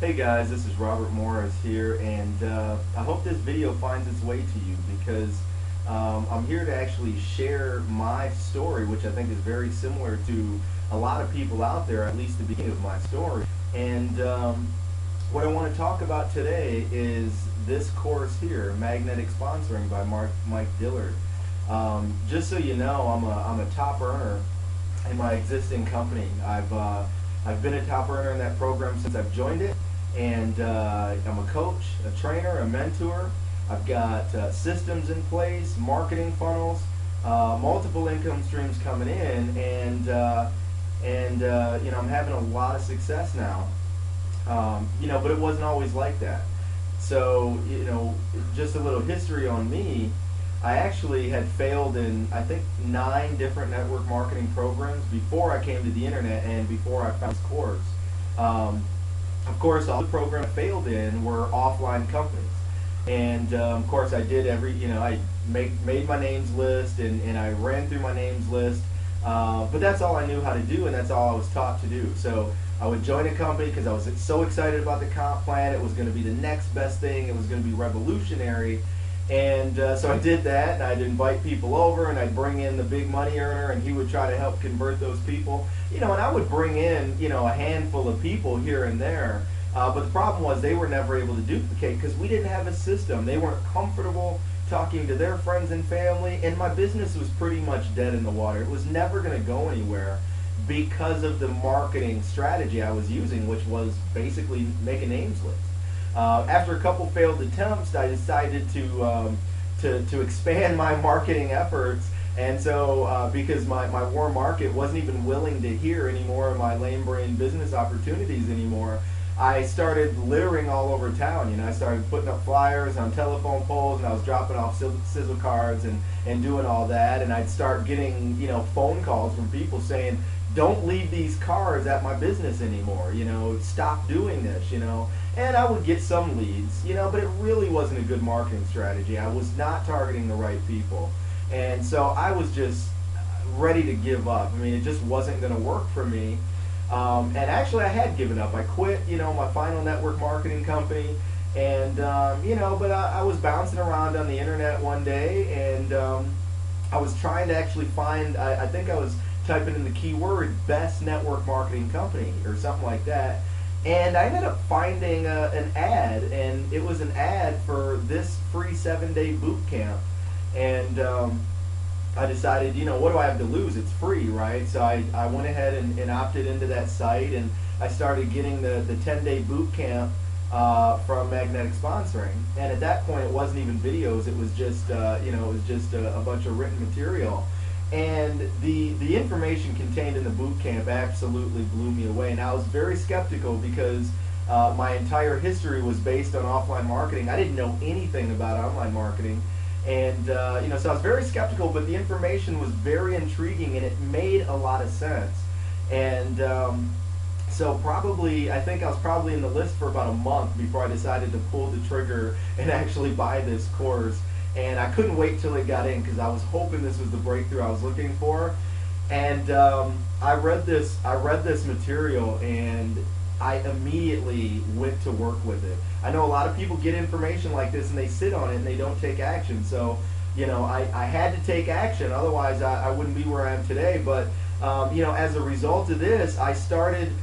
Hey guys, this is Robert Morris here, and I hope this video finds its way to you because I'm here to actually share my story, which I think is very similar to a lot of people out there, at least the beginning of my story. And what I want to talk about today is this course here, Magnetic Sponsoring by Mike Dillard. Just so you know, I'm a top earner in my existing company. I've been a top earner in that program since I've joined it, and I'm a coach, a trainer, a mentor. I've got systems in place, marketing funnels, multiple income streams coming in, and I'm having a lot of success now. But it wasn't always like that. So, just a little history on me. I actually had failed in, I think, 9 different network marketing programs before I came to the internet and before I found this course. Of course, all the programs I failed in were offline companies. And of course, I did I made my names list and I ran through my names list. But that's all I knew how to do, and that's all I was taught to do. So I would join a company because I was so excited about the comp plan. It was going to be the next best thing. It was going to be revolutionary. And so I did that, and I'd invite people over, and I'd bring in the big money earner, and he would try to help convert those people. And I would bring in, a handful of people here and there. But the problem was they were never able to duplicate because we didn't have a system. They weren't comfortable talking to their friends and family, and my business was pretty much dead in the water. It was never going to go anywhere because of the marketing strategy I was using, which was basically make a names list. After a couple failed attempts, I decided to expand my marketing efforts, and so because my warm market wasn't even willing to hear any more of my lame brain business opportunities anymore, I started littering all over town. I started putting up flyers on telephone poles, and I was dropping off sizzle cards and doing all that, and I'd start getting phone calls from people saying, don't leave these cards at my business anymore, stop doing this, and I would get some leads, but it really wasn't a good marketing strategy. I was not targeting the right people, and so I was just ready to give up. It just wasn't going to work for me, and actually I had given up. I quit, my final network marketing company, and but I was bouncing around on the internet one day, and I was trying to actually find, I think I was typing in the keyword best network marketing company or something like that, and I ended up finding an ad, and it was an ad for this free 7-day boot camp. And I decided, what do I have to lose? It's free, right? So I went ahead and opted into that site, and I started getting the 10-day boot camp from Magnetic Sponsoring. And at that point, it wasn't even videos. It was just a bunch of written material. And the information contained in the boot camp absolutely blew me away. And I was very skeptical because my entire history was based on offline marketing. I didn't know anything about online marketing. And so I was very skeptical, but the information was very intriguing, and it made a lot of sense. And so I think I was probably in the list for about a month before I decided to pull the trigger and actually buy this course. And I couldn't wait till it got in because I was hoping this was the breakthrough I was looking for. And I read this material, and I immediately went to work with it. I know a lot of people get information like this and they sit on it and they don't take action. So I had to take action, otherwise I wouldn't be where I am today. But as a result of this, I started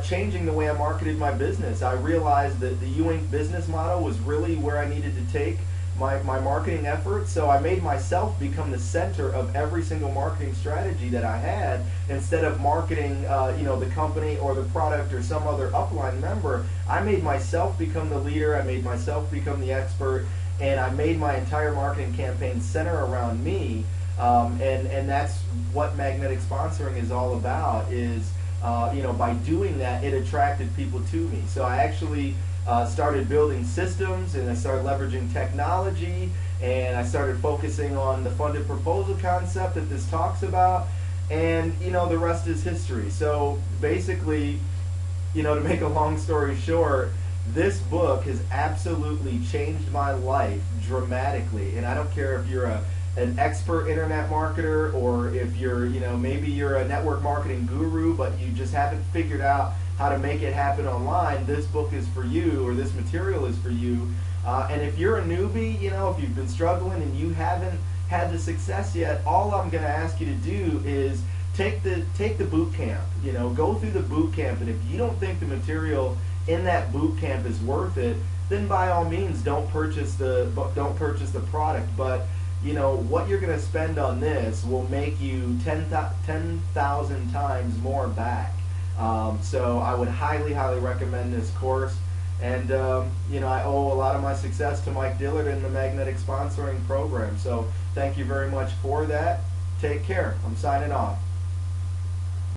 changing the way I marketed my business. I realized that the Ewing business model was really where I needed to take my marketing efforts. So I made myself become the center of every single marketing strategy that I had. Instead of marketing the company or the product or some other upline member, I made myself become the leader. I made myself become the expert, and I made my entire marketing campaign center around me. And that's what Magnetic Sponsoring is all about, is by doing that, it attracted people to me. So I actually started building systems, and I started leveraging technology, and I started focusing on the funded proposal concept that this talks about, and the rest is history. So basically, to make a long story short, this book has absolutely changed my life dramatically. And I don't care if you're an expert internet marketer, or if you're, maybe you're a network marketing guru, but you just haven't figured out how to make it happen online, this book is for you, or this material is for you. And if you're a newbie, you know, if you've been struggling and you haven't had the success yet, all I'm going to ask you to do is take the boot camp. You know, go through the boot camp, and if you don't think the material in that boot camp is worth it, then by all means don't purchase the product. But you know what you're going to spend on this will make you 10,000 times more back. So I would highly recommend this course. And you know, I owe a lot of my success to Mike Dillard and the Magnetic Sponsoring Program. So thank you very much for that. Take care. I'm signing off.